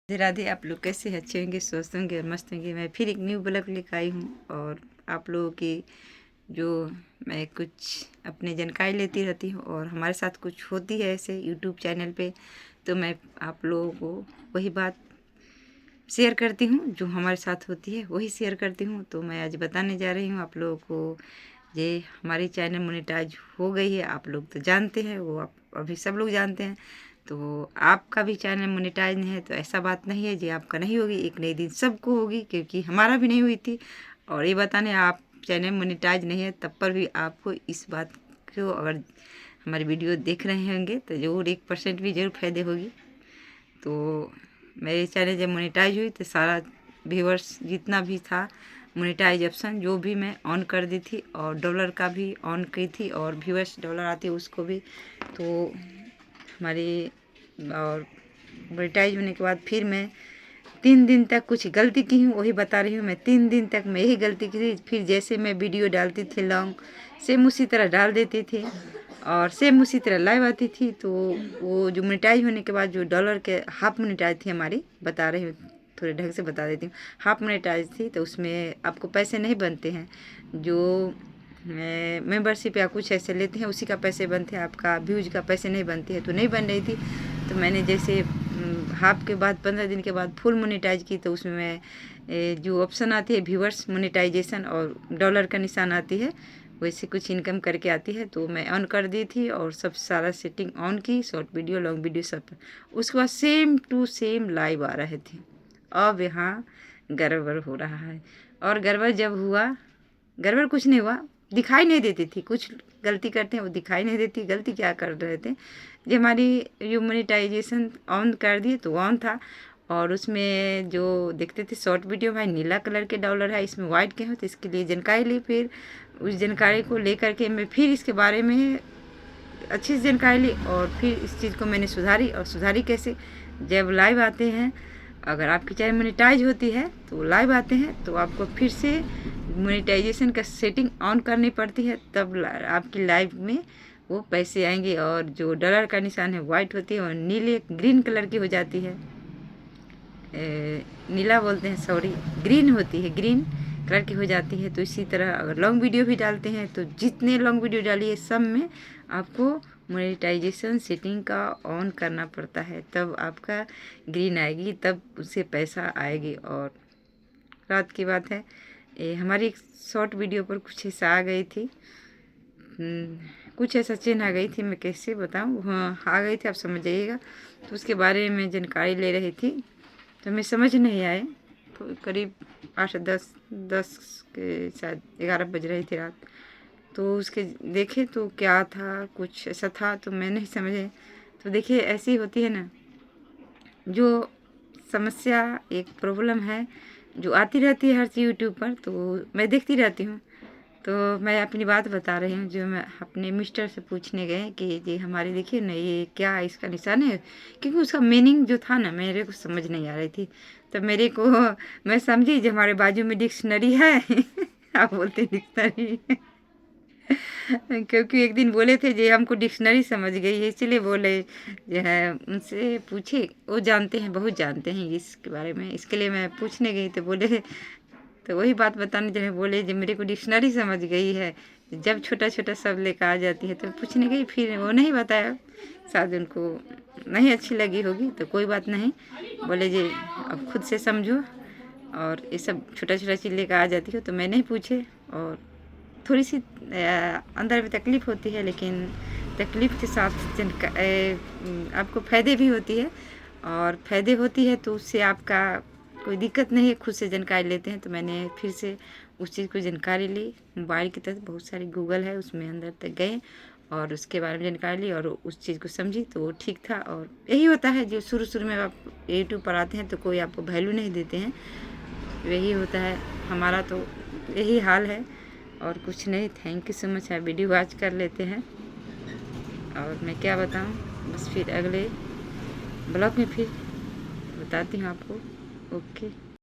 राधे राधे। आप लोग कैसे अच्छे होंगे, स्वस्थ होंगे और मस्त होंगे। मैं फिर एक न्यू ब्लॉग लेकर आई हूँ और आप लोगों की जो मैं कुछ अपनी जानकारी लेती रहती हूँ और हमारे साथ कुछ होती है ऐसे यूट्यूब चैनल पे, तो मैं आप लोगों को वही बात शेयर करती हूँ जो हमारे साथ होती है, वही शेयर करती हूँ। तो मैं आज बताने जा रही हूँ आप लोगों को, ये हमारी चैनल मोनेटाइज हो गई है। आप लोग तो जानते हैं, वो आप अभी सब लोग जानते हैं। तो आपका भी चैनल मोनेटाइज नहीं है तो ऐसा बात नहीं है जी आपका नहीं होगी, एक नई दिन सबको होगी, क्योंकि हमारा भी नहीं हुई थी। और ये बताने आप चैनल मोनेटाइज नहीं है तब पर भी आपको इस बात को, अगर हमारी वीडियो देख रहे होंगे तो ज़रूर 1% भी ज़रूर फायदे होगी। तो मेरे चैनल जब मोनेटाइज हुई तो सारा व्यूअर्स जितना भी था मोनेटाइज ऑप्शन जो भी मैं ऑन कर दी थी, और डॉलर का भी ऑन की थी, और व्यूअर्स डॉलर आती है उसको भी। तो हमारी और मोनेटाइज होने के बाद फिर मैं 3 दिन तक कुछ गलती की हूँ, वही बता रही हूँ। मैं 3 दिन तक मैं यही गलती की थी। फिर जैसे मैं वीडियो डालती थी लॉन्ग, सेम उसी तरह डाल देती थी और सेम उसी तरह लाइव आती थी। तो वो जो मोनेटाइज होने के बाद जो डॉलर के हाफ मोनेटाइज थी हमारी, बता रही हूँ थोड़े ढंग से बता देती हूँ। हाफ मोनेटाइज थी तो उसमें आपको पैसे नहीं बनते हैं, जो मेंबरशिप या कुछ ऐसे लेते हैं उसी का पैसे बनते हैं, आपका व्यूज का पैसे नहीं बनते हैं। तो नहीं बन रही थी, तो मैंने जैसे हाफ के बाद 15 दिन के बाद फुल मोनेटाइज की, तो उसमें जो ऑप्शन आती है व्यूअर्स मोनेटाइजेशन और डॉलर का निशान आती है, वैसे कुछ इनकम करके आती है। तो मैं ऑन कर दी थी और सब सारा सेटिंग ऑन की, शॉर्ट वीडियो लॉन्ग वीडियो सब। उसके बाद सेम टू सेम लाइव आ रहे थे। अब यहाँ गड़बड़ हो रहा है, और गड़बड़ जब हुआ, गड़बड़ कुछ नहीं हुआ, दिखाई नहीं देती थी। कुछ गलती करते हैं वो दिखाई नहीं देती। गलती क्या कर रहे थे, जब हमारी जो मोनेटाइजेशन ऑन कर दिए तो ऑन था, और उसमें जो देखते थे शॉर्ट वीडियो भाई नीला कलर के डॉलर है, इसमें वाइट के हो, तो इसके लिए जानकारी ली। फिर उस जानकारी को लेकर के मैं फिर इसके बारे में अच्छी से जानकारी ली, और फिर इस चीज़ को मैंने सुधारी। और सुधारी कैसे, जब लाइव आते हैं, अगर आपकी चैनल मोनेटाइज होती है तो लाइव आते हैं तो आपको फिर से मोनेटाइजेशन का सेटिंग ऑन करनी पड़ती है, तब आपकी लाइव में वो पैसे आएंगे। और जो डॉलर का निशान है वाइट होती है और नीले ग्रीन कलर की हो जाती है, नीला बोलते हैं सॉरी, ग्रीन होती है, ग्रीन कलर की हो जाती है। तो इसी तरह अगर लॉन्ग वीडियो भी डालते हैं तो जितने लॉन्ग वीडियो डालिए सब में आपको मोनेटाइजेशन सेटिंग का ऑन करना पड़ता है, तब आपका ग्रीन आएगी, तब उससे पैसा आएगी। और रात की बात है, हमारी एक शॉर्ट वीडियो पर कुछ ऐसा आ गई थी, कुछ ऐसा चिन्ह आ गई थी, मैं कैसे बताऊँ, हाँ आ गई थी, आप समझ जाइएगा। तो उसके बारे में जानकारी ले रही थी, तो हमें समझ नहीं आए। तो करीब 8-10 के शायद 11 बज रही थी रात। तो उसके देखे तो क्या था, कुछ ऐसा था, तो मैं नहीं समझे। तो देखिए ऐसी होती है ना, जो समस्या एक प्रॉब्लम है जो आती रहती है हर चीज़ यूट्यूब पर, तो मैं देखती रहती हूँ। तो मैं अपनी बात बता रही हूँ, जो मैं अपने मिस्टर से पूछने गए कि ये हमारी देखिए ना, ये क्या इसका निशान है, क्योंकि उसका मीनिंग जो था ना मेरे को समझ नहीं आ रही थी। तो मेरे को, मैं समझी जो हमारे बाजू में डिक्शनरी है आप बोलते डिक्शनरी क्योंकि एक दिन बोले थे जो हमको डिक्शनरी समझ गई है, इसलिए बोले जो है उनसे पूछे, वो जानते हैं, बहुत जानते हैं इसके बारे में, इसके लिए मैं पूछने गई। तो बोले, तो वही बात बताने जो है, बोले जो मेरे को डिक्शनरी समझ गई है, जब छोटा छोटा सब लेकर आ जाती है। तो पूछने गई, फिर वो नहीं बताया, शायद उनको नहीं अच्छी लगी होगी, तो कोई बात नहीं। बोले जी अब खुद से समझो, और ये सब छोटा छोटा चीज़ लेकर आ जाती हो। तो मैं नहीं पूछे, और थोड़ी सी अंदर में तकलीफ़ होती है, लेकिन तकलीफ़ के साथ आपको फ़ायदे भी होती है, और फ़ायदे होती है तो उससे आपका कोई दिक्कत नहीं है, खुद से जानकारी लेते हैं। तो मैंने फिर से उस चीज़ को जानकारी ली, मोबाइल की तरह बहुत सारी गूगल है उसमें, अंदर तक गए और उसके बारे में जानकारी ली और उस चीज़ को समझी, तो वो ठीक था। और यही होता है, जो शुरू में आप यूट्यूब पर आते हैं तो कोई आपको वैल्यू नहीं देते हैं, यही होता है। हमारा तो यही हाल है और कुछ नहीं। Thank you so much. आप वीडियो वॉच कर लेते हैं, और मैं क्या बताऊं, बस फिर अगले ब्लॉग में फिर बताती हूँ आपको। ओके।